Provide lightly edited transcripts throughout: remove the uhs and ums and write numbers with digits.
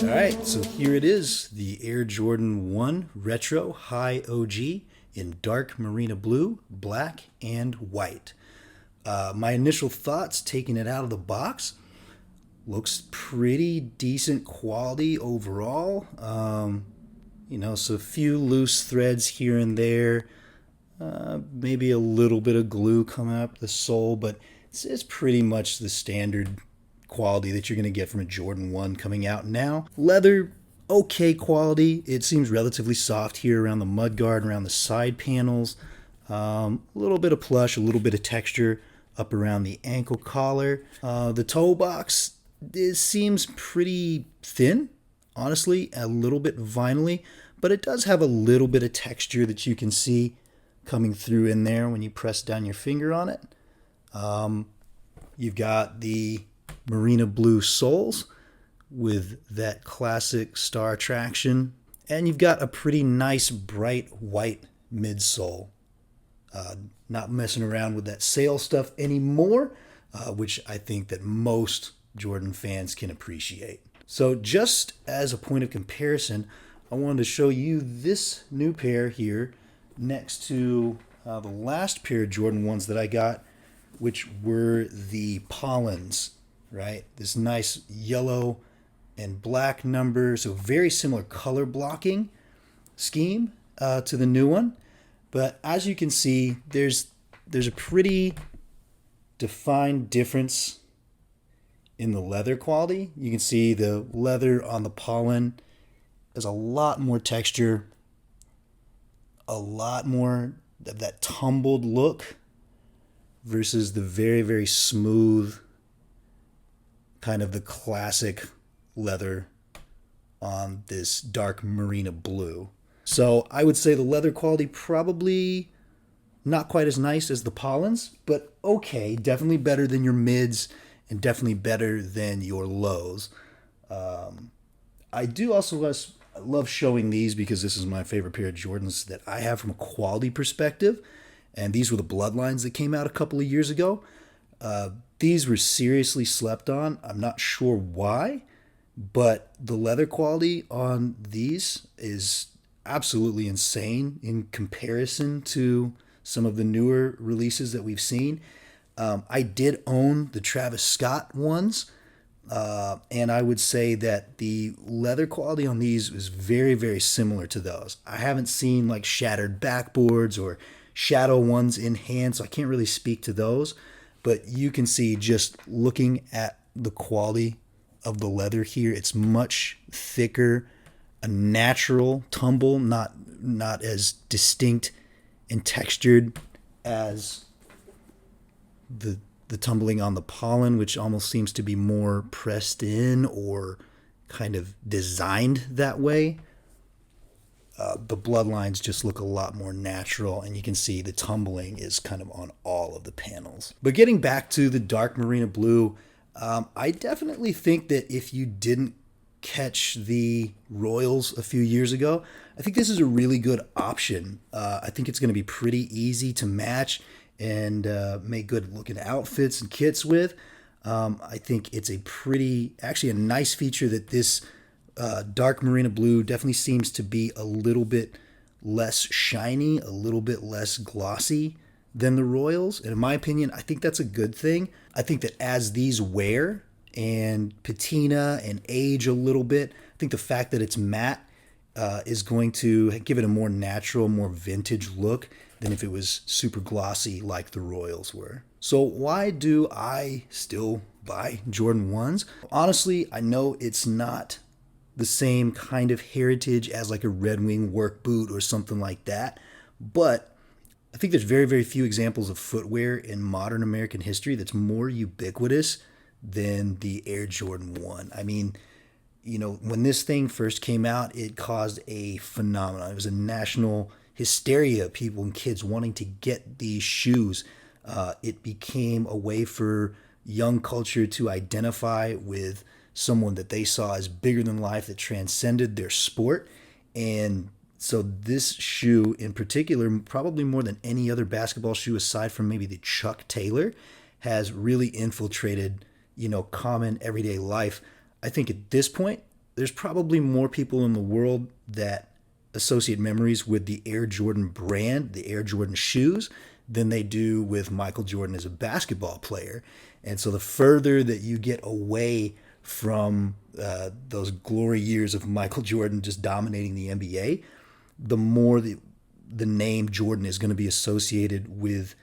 Alright, so here it is, the Air Jordan 1 Retro High OG in Dark Marina Blue, black, and white. My initial thoughts, taking it out of the box, looks pretty decent quality overall. So a few loose threads here and there, maybe a little bit of glue coming up the sole, but it's pretty much the standard quality that you're going to get from a Jordan 1 coming out now. Leather, okay quality. It seems relatively soft here around the mudguard, around the side panels. A little bit of plush, a little bit of texture up around the ankle collar. The toe box, it seems pretty thin, honestly, a little bit vinyl-y, but it does have a little bit of texture that you can see coming through in there when you press down your finger on it. You've got the Marina Blue soles with that classic star traction, and you've got a pretty nice bright white midsole. Not messing around with that sail stuff anymore, which I think that most Jordan fans can appreciate. So just as a point of comparison, I wanted to show you this new pair here next to the last pair of Jordan 1s that I got, which were the Pollens. Right, this nice yellow and black number, so very similar color blocking scheme to the new one. But as you can see, there's a pretty defined difference in the leather quality. You can see the leather on the Pollen has a lot more texture, a lot more of that tumbled look versus the very, very smooth, kind of the classic leather on this Dark Marina Blue. So I would say the leather quality probably not quite as nice as the Pollens, but okay, definitely better than your mids and definitely better than your lows. I do also love showing these because this is my favorite pair of Jordans that I have from a quality perspective, and these were the Bloodlines that came out a couple of years ago. These were seriously slept on. I'm not sure why, but the leather quality on these is absolutely insane in comparison to some of the newer releases that we've seen. I did own the Travis Scott ones, and I would say that the leather quality on these is very, very similar to those. I haven't seen like shattered backboards or shadow ones in hand, so I can't really speak to those. But you can see just looking at the quality of the leather here, it's much thicker, a natural tumble, not as distinct and textured as the tumbling on the Pollen, which almost seems to be more pressed in or kind of designed that way. The Bloodlines just look a lot more natural, and you can see the tumbling is kind of on all of the panels. But getting back to the Dark Marina Blue, I definitely think that if you didn't catch the Royals a few years ago, I think this is a really good option. I think it's going to be pretty easy to match and make good looking outfits and kits with. I think it's actually a nice feature that this Dark Marina Blue definitely seems to be a little bit less shiny, a little bit less glossy than the Royals. And in my opinion, I think that's a good thing. I think that as these wear and patina and age a little bit, I think the fact that it's matte is going to give it a more natural, more vintage look than if it was super glossy like the Royals were. So why do I still buy Jordan 1s? Honestly, I know it's not the same kind of heritage as like a Red Wing work boot or something like that, but I think there's very, very few examples of footwear in modern American history that's more ubiquitous than the Air Jordan 1. I mean, when this thing first came out, it caused a phenomenon. It was a national hysteria, people and kids wanting to get these shoes. It became a way for young culture to identify with someone that they saw as bigger than life, that transcended their sport. And so this shoe in particular, probably more than any other basketball shoe aside from maybe the Chuck Taylor, has really infiltrated, common everyday life. I think at this point, there's probably more people in the world that associate memories with the Air Jordan brand, the Air Jordan shoes, than they do with Michael Jordan as a basketball player. And so the further that you get away from those glory years of Michael Jordan just dominating the NBA, the more the name Jordan is going to be associated with,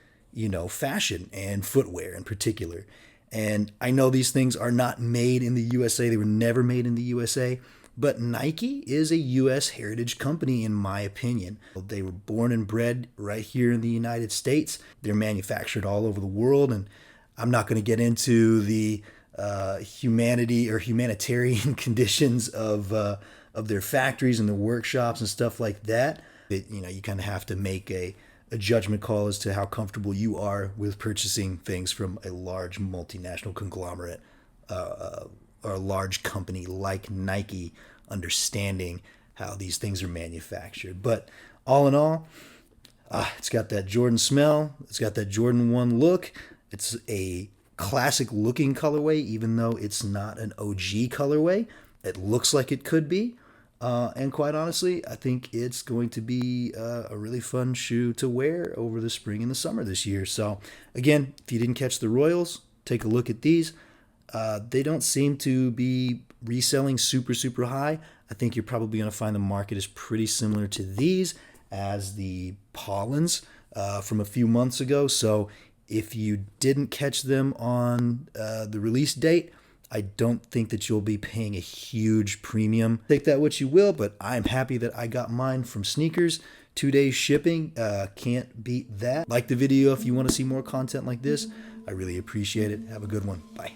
fashion and footwear in particular. And I know these things are not made in the USA. They were never made in the USA. But Nike is a U.S. heritage company, in my opinion. They were born and bred right here in the United States. They're manufactured all over the world. And I'm not going to get into the humanitarian conditions of their factories and their workshops and stuff like that. You kind of have to make a judgment call as to how comfortable you are with purchasing things from a large multinational conglomerate or a large company like Nike, understanding how these things are manufactured. But all in all, it's got that Jordan smell. It's got that Jordan 1 look. It's a classic looking colorway, even though it's not an OG colorway. It looks like it could be. And quite honestly, I think it's going to be a really fun shoe to wear over the spring and the summer this year. So again, if you didn't catch the Royals, take a look at these. They don't seem to be reselling super, super high. I think you're probably going to find the market is pretty similar to these as the Pollens from a few months ago. So if you didn't catch them on the release date, I don't think that you'll be paying a huge premium. Take that what you will, but I'm happy that I got mine from Sneakers. 2 days shipping, can't beat that. Like the video if you want to see more content like this. I really appreciate it. Have a good one. Bye.